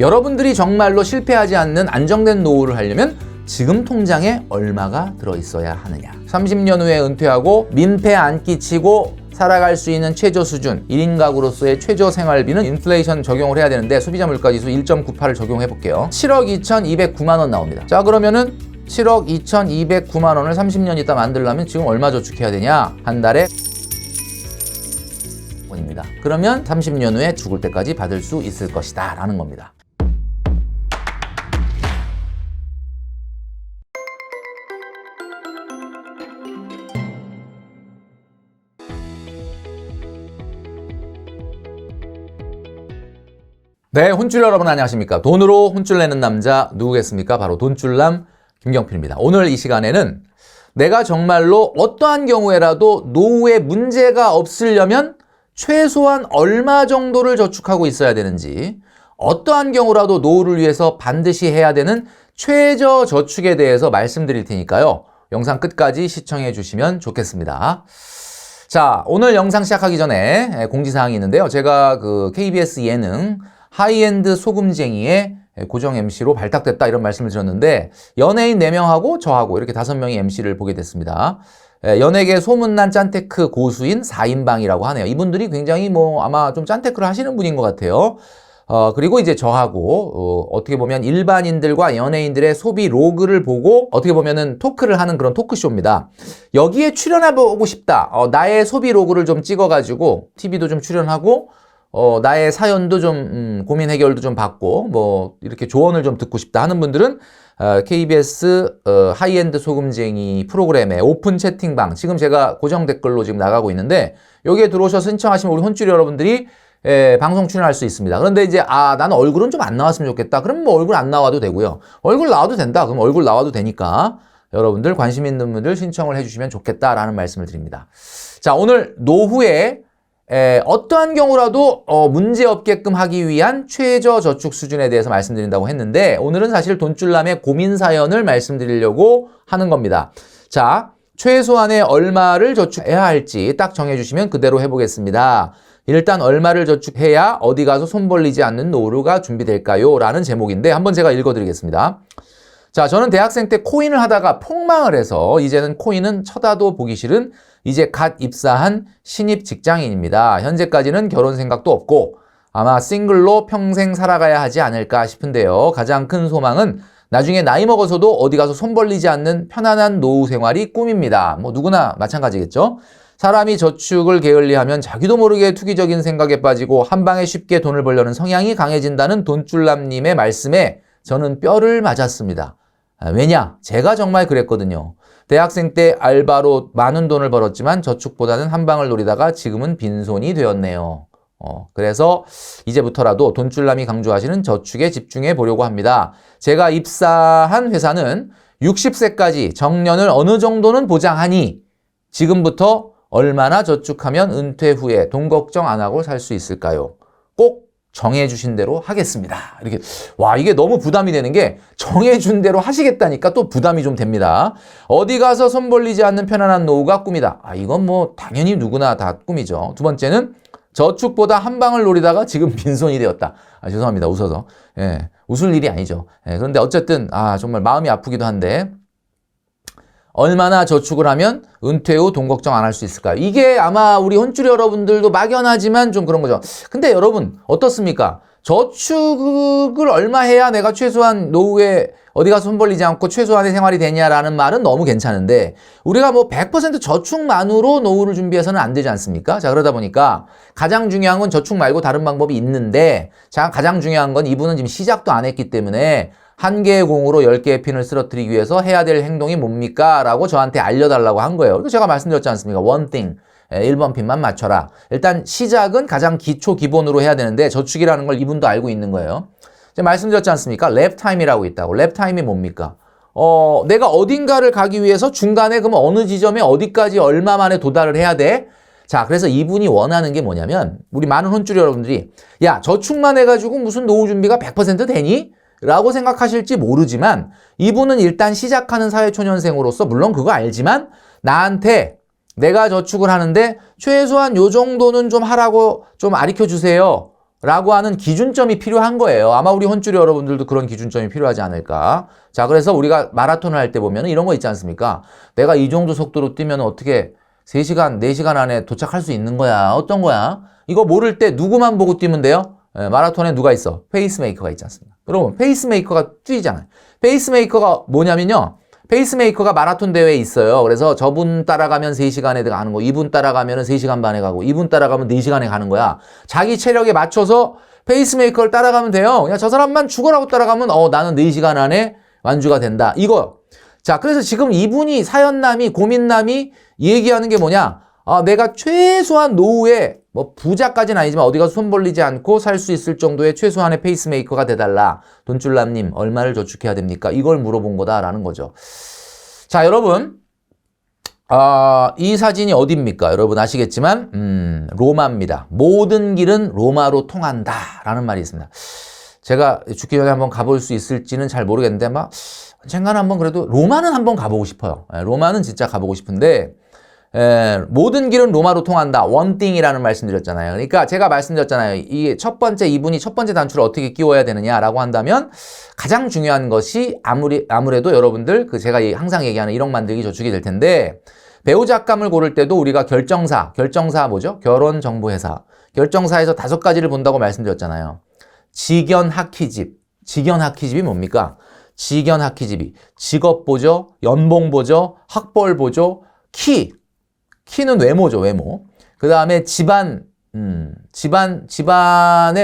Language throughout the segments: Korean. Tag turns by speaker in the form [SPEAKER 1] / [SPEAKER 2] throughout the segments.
[SPEAKER 1] 여러분들이 정말로 실패하지 않는 안정된 노후를 하려면 지금 통장에 얼마가 들어있어야 하느냐. 30년 후에 은퇴하고 민폐 안 끼치고 살아갈 수 있는 최저 수준, 1인 가구로서의 최저 생활비는 인플레이션 적용을 해야 되는데 소비자 물가지수 1.98을 적용해 볼게요. 7억 2,209만 원 나옵니다. 자, 그러면은 7억 2,209만 원을 30년 있다 만들려면 지금 얼마 저축해야 되냐? 한 달에 원입니다. 그러면 30년 후에 죽을 때까지 받을 수 있을 것이다 라는 겁니다. 네, 혼줄 여러분 안녕하십니까? 돈으로 혼줄 내는 남자 누구겠습니까? 바로 돈줄남 김경필입니다. 오늘 이 시간에는 내가 정말로 어떠한 경우에라도 노후에 문제가 없으려면 최소한 얼마 정도를 저축하고 있어야 되는지, 어떠한 경우라도 노후를 위해서 반드시 해야 되는 최저 저축에 대해서 말씀드릴 테니까요. 영상 끝까지 시청해 주시면 좋겠습니다. 자, 오늘 영상 시작하기 전에 공지사항이 있는데요. 제가 그 KBS 예능 하이엔드 소금쟁이의 고정 MC로 발탁됐다 이런 말씀을 드렸는데 연예인 4명하고 저하고 이렇게 5명의 MC를 보게 됐습니다. 연예계 소문난 짠테크 고수인 4인방이라고 하네요. 이분들이 굉장히 아마 좀 짠테크를 하시는 분인 것 같아요. 그리고 이제 저하고 어떻게 보면 일반인들과 연예인들의 소비 로그를 보고 어떻게 보면은 토크를 하는 그런 토크쇼입니다. 여기에 출연해보고 싶다. 나의 소비 로그를 좀 찍어가지고 TV도 좀 출연하고 나의 사연도 좀 고민 해결도 좀 받고 이렇게 조언을 좀 듣고 싶다 하는 분들은 KBS 하이엔드 소금쟁이 프로그램의 오픈 채팅방, 지금 제가 고정 댓글로 지금 나가고 있는데 여기에 들어오셔서 신청하시면 우리 혼줄 여러분들이 방송 출연할 수 있습니다. 그런데 이제 나는 얼굴은 좀 안 나왔으면 좋겠다. 그럼 얼굴 안 나와도 되고요. 얼굴 나와도 된다. 그럼 얼굴 나와도 되니까 여러분들 관심 있는 분들 신청을 해주시면 좋겠다라는 말씀을 드립니다. 자, 오늘 노후에 어떠한 경우라도 문제 없게끔 하기 위한 최저 저축 수준에 대해서 말씀드린다고 했는데 오늘은 사실 돈줄남의 고민 사연을 말씀드리려고 하는 겁니다. 자, 최소한의 얼마를 저축해야 할지 딱 정해주시면 그대로 해보겠습니다. 일단 얼마를 저축해야 어디 가서 손 벌리지 않는 노후가 준비될까요? 라는 제목인데 한번 제가 읽어드리겠습니다. 자, 저는 대학생 때 코인을 하다가 폭망을 해서 이제는 코인은 쳐다도 보기 싫은 이제 갓 입사한 신입 직장인입니다. 현재까지는 결혼 생각도 없고 아마 싱글로 평생 살아가야 하지 않을까 싶은데요. 가장 큰 소망은 나중에 나이 먹어서도 어디 가서 손 벌리지 않는 편안한 노후 생활이 꿈입니다. 누구나 마찬가지겠죠. 사람이 저축을 게을리하면 자기도 모르게 투기적인 생각에 빠지고 한 방에 쉽게 돈을 벌려는 성향이 강해진다는 돈줄남님의 말씀에 저는 뼈를 맞았습니다. 왜냐? 제가 정말 그랬거든요. 대학생 때 알바로 많은 돈을 벌었지만 저축보다는 한 방을 노리다가 지금은 빈손이 되었네요. 그래서 이제부터라도 돈줄남이 강조하시는 저축에 집중해 보려고 합니다. 제가 입사한 회사는 60세까지 정년을 어느 정도는 보장하니 지금부터 얼마나 저축하면 은퇴 후에 돈 걱정 안 하고 살 수 있을까요? 꼭 정해주신 대로 하겠습니다. 이렇게. 와, 이게 너무 부담이 되는 게 정해준 대로 하시겠다니까 또 부담이 좀 됩니다. 어디 가서 손 벌리지 않는 편안한 노후가 꿈이다. 이건 당연히 누구나 다 꿈이죠. 두 번째는 저축보다 한 방을 노리다가 지금 빈손이 되었다. 죄송합니다. 웃어서. 예, 웃을 일이 아니죠. 그런데 어쨌든 정말 마음이 아프기도 한데 얼마나 저축을 하면 은퇴 후 돈 걱정 안 할 수 있을까요? 이게 아마 우리 혼줄 여러분들도 막연하지만 좀 그런 거죠. 근데 여러분 어떻습니까? 저축을 얼마 해야 내가 최소한 노후에 어디 가서 손 벌리지 않고 최소한의 생활이 되냐라는 말은 너무 괜찮은데 우리가 100% 저축만으로 노후를 준비해서는 안 되지 않습니까? 자, 그러다 보니까 가장 중요한 건 저축 말고 다른 방법이 있는데 가장 중요한 건 이분은 지금 시작도 안 했기 때문에 한 개의 공으로 10개의 핀을 쓰러뜨리기 위해서 해야 될 행동이 뭡니까? 라고 저한테 알려달라고 한 거예요. 그래서 제가 말씀드렸지 않습니까? One thing. 1번 핀만 맞춰라. 일단 시작은 가장 기본으로 해야 되는데 저축이라는 걸 이분도 알고 있는 거예요. 제가 말씀드렸지 않습니까? 랩 타임이라고 있다고. 랩 타임이 뭡니까? 내가 어딘가를 가기 위해서 중간에 그러면 어느 지점에 어디까지 얼마 만에 도달을 해야 돼? 자, 그래서 이분이 원하는 게 뭐냐면 우리 많은 혼줄 여러분들이 야, 저축만 해가지고 무슨 노후 준비가 100% 되니? 라고 생각하실지 모르지만 이분은 일단 시작하는 사회초년생으로서 물론 그거 알지만 나한테 내가 저축을 하는데 최소한 요 정도는 좀 하라고 좀 가르쳐 주세요 라고 하는 기준점이 필요한 거예요. 아마 우리 혼쭐이 여러분들도 그런 기준점이 필요하지 않을까. 자, 그래서 우리가 마라톤을 할 때 보면 이런 거 있지 않습니까? 내가 이 정도 속도로 뛰면 어떻게 3시간, 4시간 안에 도착할 수 있는 거야? 어떤 거야? 이거 모를 때 누구만 보고 뛰면 돼요? 마라톤에 누가 있어? 페이스메이커가 있지 않습니까? 여러분, 페이스메이커가 뛰잖아요. 페이스메이커가 뭐냐면요. 페이스메이커가 마라톤 대회에 있어요. 그래서 저분 따라가면 3시간에 가는 거, 이분 따라가면 3시간 반에 가고, 이분 따라가면 4시간에 가는 거야. 자기 체력에 맞춰서 페이스메이커를 따라가면 돼요. 그냥 저 사람만 죽어라고 따라가면 나는 4시간 안에 완주가 된다. 이거. 자, 그래서 지금 이분이 사연남이 고민남이 얘기하는 게 뭐냐? 내가 최소한 노후에 뭐 부자까지는 아니지만 어디 가서 손 벌리지 않고 살 수 있을 정도의 최소한의 페이스메이커가 돼달라. 돈줄남님 얼마를 저축해야 됩니까? 이걸 물어본 거다라는 거죠. 자, 여러분, 이 사진이 어디입니까? 여러분 아시겠지만 로마입니다. 모든 길은 로마로 통한다라는 말이 있습니다. 제가 죽기 전에 한번 가볼 수 있을지는 잘 모르겠는데 언젠가는 한번 그래도 로마는 한번 가보고 싶어요. 로마는 진짜 가보고 싶은데 모든 길은 로마로 통한다. 원띵이라는 말씀드렸잖아요. 그러니까 제가 말씀드렸잖아요. 이게 이분이 첫 번째 단추를 어떻게 끼워야 되느냐라고 한다면 가장 중요한 것이 아무래도 여러분들 제가 항상 얘기하는 1억 만들기 저축이 될 텐데 배우자감을 고를 때도 우리가 결정사 뭐죠? 결혼정보회사. 결정사에서 5가지를 본다고 말씀드렸잖아요. 직연학기집이 뭡니까? 직연학기집이 직업 보죠, 연봉 보죠, 학벌 보죠, 키는 외모죠, 외모. 그 다음에 집안에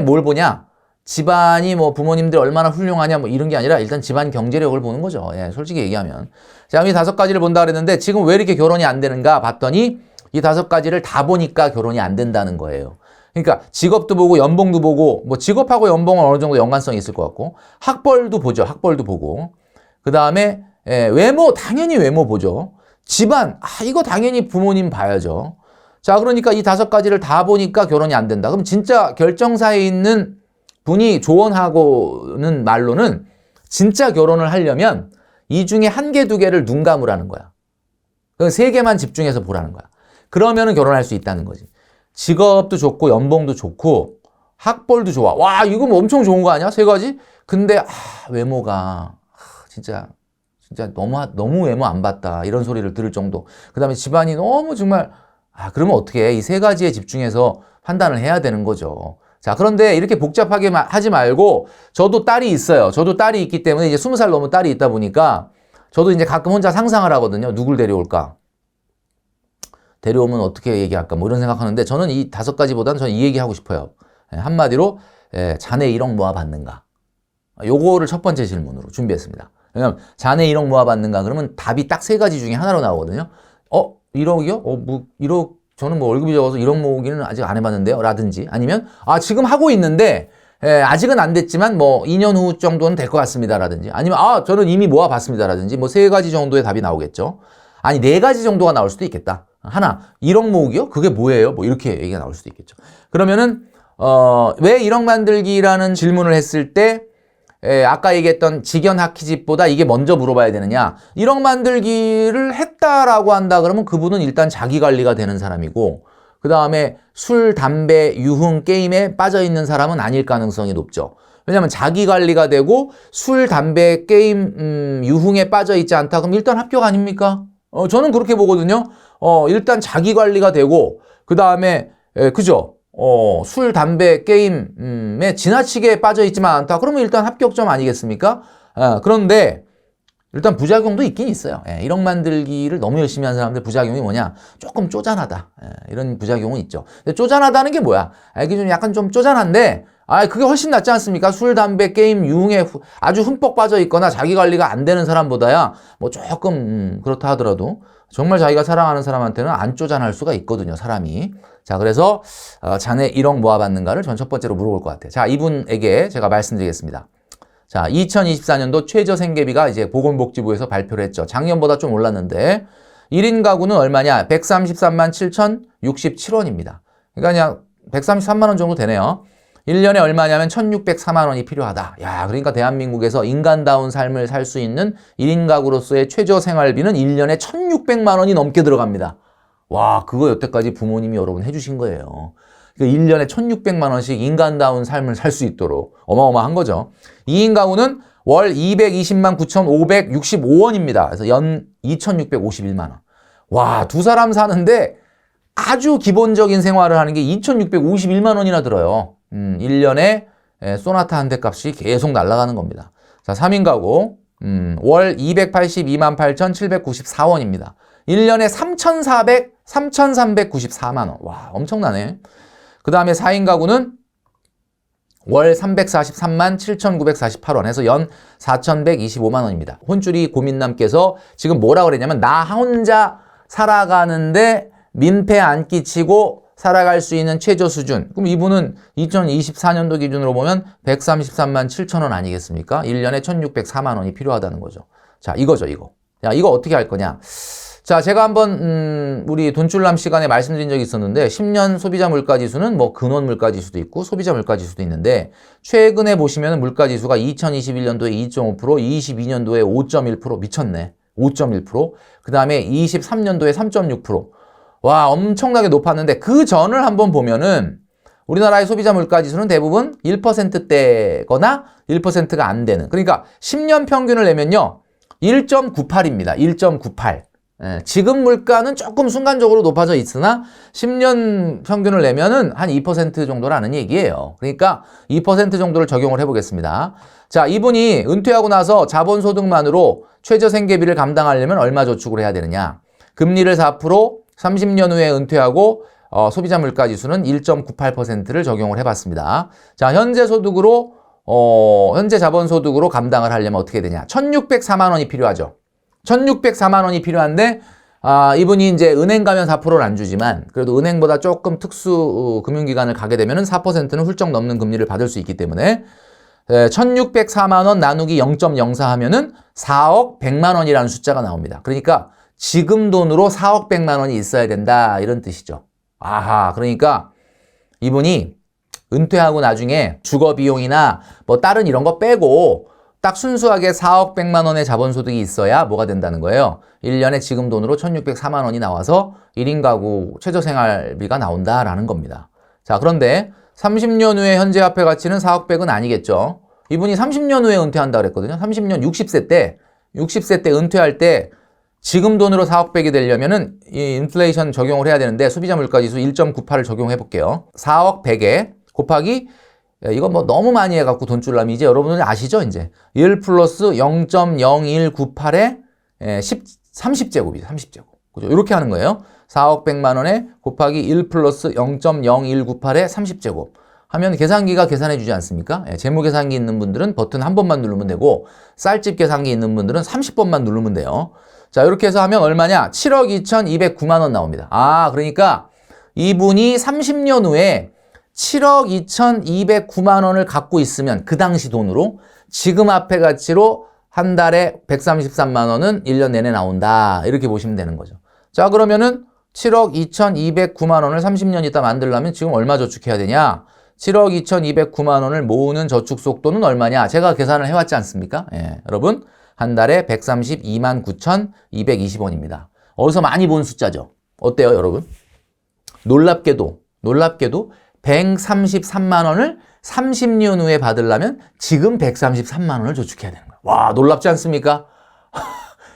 [SPEAKER 1] 뭘 보냐? 집안이 뭐 부모님들 얼마나 훌륭하냐 뭐 이런 게 아니라 일단 집안 경제력을 보는 거죠. 예, 솔직히 얘기하면. 자, 이 5가지를 본다 그랬는데 지금 왜 이렇게 결혼이 안 되는가 봤더니 이 5가지를 다 보니까 결혼이 안 된다는 거예요. 그러니까 직업도 보고 연봉도 보고 뭐 직업하고 연봉은 어느 정도 연관성이 있을 것 같고 학벌도 보죠. 학벌도 보고. 그 다음에 외모, 당연히 외모 보죠. 집안, 이거 당연히 부모님 봐야죠. 자, 그러니까 이 5가지를 다 보니까 결혼이 안 된다. 그럼 진짜 결정사에 있는 분이 조언하고는 말로는 진짜 결혼을 하려면 이 중에 1개, 2개를 눈 감으라는 거야. 그 3개만 집중해서 보라는 거야. 그러면은 결혼할 수 있다는 거지. 직업도 좋고 연봉도 좋고 학벌도 좋아. 와, 이거 뭐 엄청 좋은 거 아니야? 3가지? 근데 외모가 진짜 너무 외모 안 봤다. 이런 소리를 들을 정도. 그 다음에 집안이 너무 정말 그러면 어떻게 해? 이 3가지에 집중해서 판단을 해야 되는 거죠. 자, 그런데 이렇게 복잡하게 하지 말고 저도 딸이 있어요. 저도 딸이 있기 때문에 이제 20살 넘은 딸이 있다 보니까 저도 이제 가끔 혼자 상상을 하거든요. 누굴 데려올까? 데려오면 어떻게 얘기할까? 뭐 이런 생각하는데 저는 이 5가지보다는 저는 이 얘기하고 싶어요. 한마디로 자네 1억 모아 받는가? 요거를 첫 번째 질문으로 준비했습니다. 왜냐면 자네 1억 모아 받는가? 그러면 답이 딱 3가지 중에 하나로 나오거든요. 1억이요? 뭐 1억 저는 뭐 월급이 적어서 1억 모으기는 아직 안 해봤는데요. 라든지 아니면 지금 하고 있는데 아직은 안 됐지만 뭐 2년 후 정도는 될 것 같습니다. 라든지 아니면 저는 이미 모아 봤습니다. 라든지 뭐 3가지 정도의 답이 나오겠죠. 아니 4가지 정도가 나올 수도 있겠다. 하나 1억 모으기요? 그게 뭐예요? 뭐 이렇게 얘기가 나올 수도 있겠죠. 그러면은 왜 1억 만들기라는 질문을 했을 때 아까 얘기했던 직연학기집보다 이게 먼저 물어봐야 되느냐. 1억 만들기를 했다라고 한다 그러면 그분은 일단 자기관리가 되는 사람이고 그 다음에 술, 담배, 유흥, 게임에 빠져있는 사람은 아닐 가능성이 높죠. 왜냐하면 자기관리가 되고 술, 담배, 게임, 유흥에 빠져있지 않다 그럼 일단 합격 아닙니까? 저는 그렇게 보거든요. 일단 자기관리가 되고 그 다음에 그죠? 술, 담배, 게임에 지나치게 빠져있지만 않다. 그러면 일단 합격점 아니겠습니까? 그런데 일단 부작용도 있긴 있어요. 1억 만들기를 너무 열심히 한 사람들 부작용이 뭐냐? 조금 쪼잔하다. 이런 부작용은 있죠. 근데 쪼잔하다는 게 뭐야? 이게 좀 약간 좀 쪼잔한데 그게 훨씬 낫지 않습니까? 술, 담배, 게임, 유흥에 아주 흠뻑 빠져 있거나 자기 관리가 안 되는 사람보다야 뭐 조금 그렇다 하더라도 정말 자기가 사랑하는 사람한테는 안 쪼잔할 수가 있거든요, 사람이. 자, 그래서 자네 1억 모아받는가를 전 첫 번째로 물어볼 것 같아요. 자, 이분에게 제가 말씀드리겠습니다. 자, 2024년도 최저 생계비가 이제 보건복지부에서 발표를 했죠. 작년보다 좀 올랐는데 1인 가구는 얼마냐? 133만 7,067원입니다. 그러니까 그냥 133만 원 정도 되네요. 1년에 얼마냐면 1,604만 원이 필요하다. 야, 그러니까 대한민국에서 인간다운 삶을 살 수 있는 1인 가구로서의 최저 생활비는 1년에 1,600만 원이 넘게 들어갑니다. 와, 그거 여태까지 부모님이 여러분 해주신 거예요. 그러니까 1년에 1,600만 원씩 인간다운 삶을 살 수 있도록 어마어마한 거죠. 2인 가구는 월 220만 9,565원입니다. 그래서 연 2,651만 원. 와, 두 사람 사는데 아주 기본적인 생활을 하는 게 2,651만 원이나 들어요. 1년에 소나타 한 대 값이 계속 날아가는 겁니다. 자, 3인 가구 월 282만 8,794원입니다. 1년에 3,394만 원. 와, 엄청나네. 그 다음에 4인 가구는 월 343만 7,948원 해서 연 4,125만 원입니다. 혼쭐이 고민남께서 지금 뭐라고 그랬냐면 나 혼자 살아가는데 민폐 안 끼치고 살아갈 수 있는 최저 수준. 그럼 이분은 2024년도 기준으로 보면 133만 7천 원 아니겠습니까? 1년에 1,604만 원이 필요하다는 거죠. 자, 이거죠, 이거. 야, 이거 어떻게 할 거냐? 자, 제가 한번 우리 돈줄남 시간에 말씀드린 적이 있었는데 10년 소비자 물가지수는 뭐 근원 물가지수도 있고 소비자 물가지수도 있는데 최근에 보시면 물가지수가 2021년도에 2.5%, 22년도에 5.1% 미쳤네. 5.1%. 그 다음에 23년도에 3.6%. 와, 엄청나게 높았는데 그 전을 한번 보면은 우리나라의 소비자 물가지수는 대부분 1%대거나 1%가 안 되는. 그러니까 10년 평균을 내면요. 1.98입니다. 1.98. 지금 물가는 조금 순간적으로 높아져 있으나 10년 평균을 내면은 한 2% 정도라는 얘기예요. 그러니까 2% 정도를 적용을 해보겠습니다. 자, 이분이 은퇴하고 나서 자본소득만으로 최저생계비를 감당하려면 얼마 저축을 해야 되느냐? 금리를 4%, 30년 후에 은퇴하고 소비자 물가지수는 1.98%를 적용을 해봤습니다. 자, 현재 소득으로 현재 자본소득으로 감당을 하려면 어떻게 되냐? 1,604만 원이 필요하죠. 1,604만 원이 필요한데 이분이 이제 은행 가면 4%를 안 주지만 그래도 은행보다 조금 특수 금융기관을 가게 되면 4%는 훌쩍 넘는 금리를 받을 수 있기 때문에 1,604만 원 나누기 0.04 하면은 4억 100만 원이라는 숫자가 나옵니다. 그러니까 지금 돈으로 4억 100만 원이 있어야 된다 이런 뜻이죠. 아하, 그러니까 이분이 은퇴하고 나중에 주거 비용이나 뭐 다른 이런 거 빼고 딱 순수하게 4억 100만 원의 자본소득이 있어야 뭐가 된다는 거예요. 1년에 지금 돈으로 1,604만 원이 나와서 1인 가구 최저생활비가 나온다라는 겁니다. 자, 그런데 30년 후에 현재 화폐 가치는 4억 100은 아니겠죠. 이분이 30년 후에 은퇴한다 그랬거든요. 30년 60세 때 은퇴할 때 지금 돈으로 4억 100이 되려면은 이 인플레이션 적용을 해야 되는데 소비자 물가지수 1.98을 적용해 볼게요. 4억 100에 곱하기 이거 뭐 너무 많이 해갖고 돈줄라면 이제 여러분들 아시죠? 이제 1 플러스 0.0198에 30제곱이죠. 30제곱. 그죠? 이렇게 하는 거예요. 4억 100만 원에 곱하기 1 플러스 0.0198에 30제곱. 하면 계산기가 계산해 주지 않습니까? 재무 계산기 있는 분들은 버튼 한 번만 누르면 되고 쌀집 계산기 있는 분들은 30번만 누르면 돼요. 자, 이렇게 해서 하면 얼마냐? 7억 2,209만 원 나옵니다. 아, 그러니까 이분이 30년 후에 7억 2,209만 원을 갖고 있으면 그 당시 돈으로 지금 화폐 가치로 한 달에 133만 원은 1년 내내 나온다. 이렇게 보시면 되는 거죠. 자, 그러면은 7억 2,209만 원을 30년 있다 만들려면 지금 얼마 저축해야 되냐? 7억 2,209만 원을 모으는 저축 속도는 얼마냐? 제가 계산을 해왔지 않습니까? 예, 여러분 한 달에 132만 9,220원입니다. 어디서 많이 본 숫자죠? 어때요, 여러분? 놀랍게도 133만 원을 30년 후에 받으려면 지금 133만 원을 저축해야 되는 거예요. 와, 놀랍지 않습니까?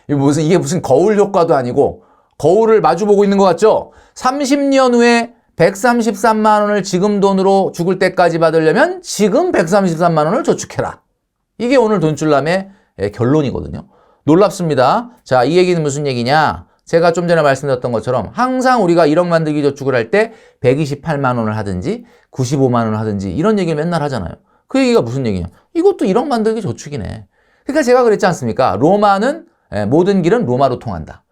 [SPEAKER 1] 이게 무슨 거울 효과도 아니고 거울을 마주보고 있는 것 같죠? 30년 후에 133만 원을 지금 돈으로 죽을 때까지 받으려면 지금 133만 원을 저축해라. 이게 오늘 돈줄남의 결론이거든요. 놀랍습니다. 자, 이 얘기는 무슨 얘기냐? 제가 좀 전에 말씀드렸던 것처럼 항상 우리가 1억 만들기 저축을 할 때 128만 원을 하든지 95만 원을 하든지 이런 얘기를 맨날 하잖아요. 그 얘기가 무슨 얘기냐? 이것도 1억 만들기 저축이네. 그러니까 제가 그랬지 않습니까? 로마는 모든 길은 로마로 통한다.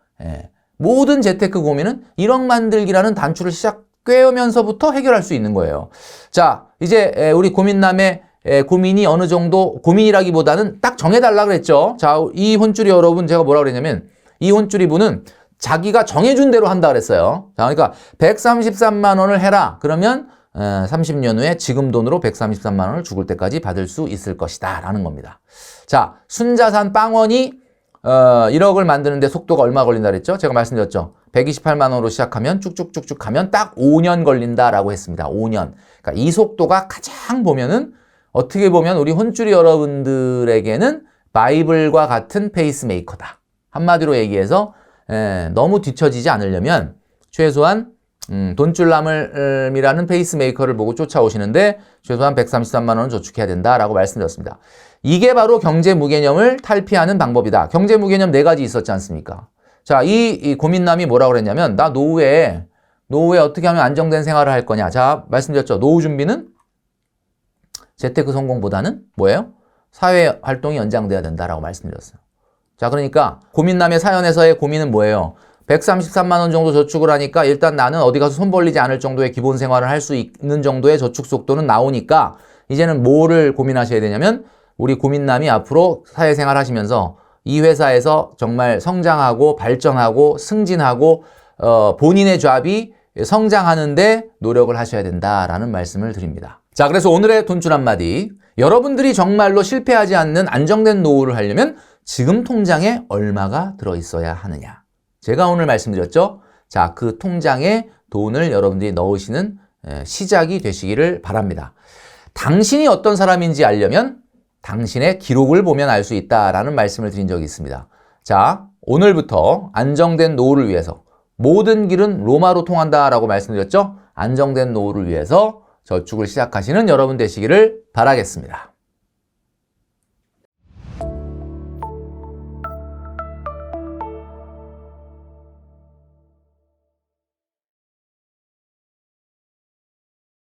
[SPEAKER 1] 모든 재테크 고민은 1억 만들기라는 단추를 꿰면서부터 해결할 수 있는 거예요. 자, 이제 우리 고민남의 고민이 어느 정도 고민이라기보다는 딱 정해달라 그랬죠. 자, 이 혼줄이 여러분 제가 뭐라 그랬냐면 이 혼줄이 분은 자기가 정해준 대로 한다 그랬어요. 자, 그러니까 133만 원을 해라. 그러면 30년 후에 지금 돈으로 133만 원을 죽을 때까지 받을 수 있을 것이다 라는 겁니다. 자, 순자산 빵원이 1억을 만드는데 속도가 얼마 걸린다 그랬죠? 제가 말씀드렸죠. 128만 원으로 시작하면 쭉쭉쭉쭉 가면 딱 5년 걸린다라고 했습니다. 5년. 그러니까 이 속도가 가장 보면은 어떻게 보면 우리 혼쭐이 여러분들에게는 바이블과 같은 페이스메이커다. 한마디로 얘기해서 너무 뒤처지지 않으려면 최소한 돈줄남이라는 페이스메이커를 보고 쫓아오시는데 최소한 133만 원은 저축해야 된다라고 말씀드렸습니다. 이게 바로 경제 무개념을 탈피하는 방법이다. 경제 무개념 4가지 있었지 않습니까? 자, 이 고민남이 뭐라고 그랬냐면 나 노후에 어떻게 하면 안정된 생활을 할 거냐. 자, 말씀드렸죠. 노후 준비는 재테크 성공보다는 뭐예요? 사회 활동이 연장돼야 된다라고 말씀드렸어요. 자, 그러니까 고민남의 사연에서의 고민은 뭐예요? 133만 원 정도 저축을 하니까 일단 나는 어디 가서 손 벌리지 않을 정도의 기본 생활을 할 수 있는 정도의 저축 속도는 나오니까 이제는 뭐를 고민하셔야 되냐면 우리 고민남이 앞으로 사회생활 하시면서 이 회사에서 정말 성장하고 발전하고 승진하고 본인의 잡이 성장하는데 노력을 하셔야 된다라는 말씀을 드립니다. 자, 그래서 오늘의 돈줄 한마디. 여러분들이 정말로 실패하지 않는 안정된 노후를 하려면 지금 통장에 얼마가 들어있어야 하느냐. 제가 오늘 말씀드렸죠. 자, 그 통장에 돈을 여러분들이 넣으시는 시작이 되시기를 바랍니다. 당신이 어떤 사람인지 알려면 당신의 기록을 보면 알 수 있다라는 말씀을 드린 적이 있습니다. 자, 오늘부터 안정된 노후를 위해서 모든 길은 로마로 통한다라고 말씀드렸죠. 안정된 노후를 위해서 저축을 시작하시는 여러분 되시기를 바라겠습니다.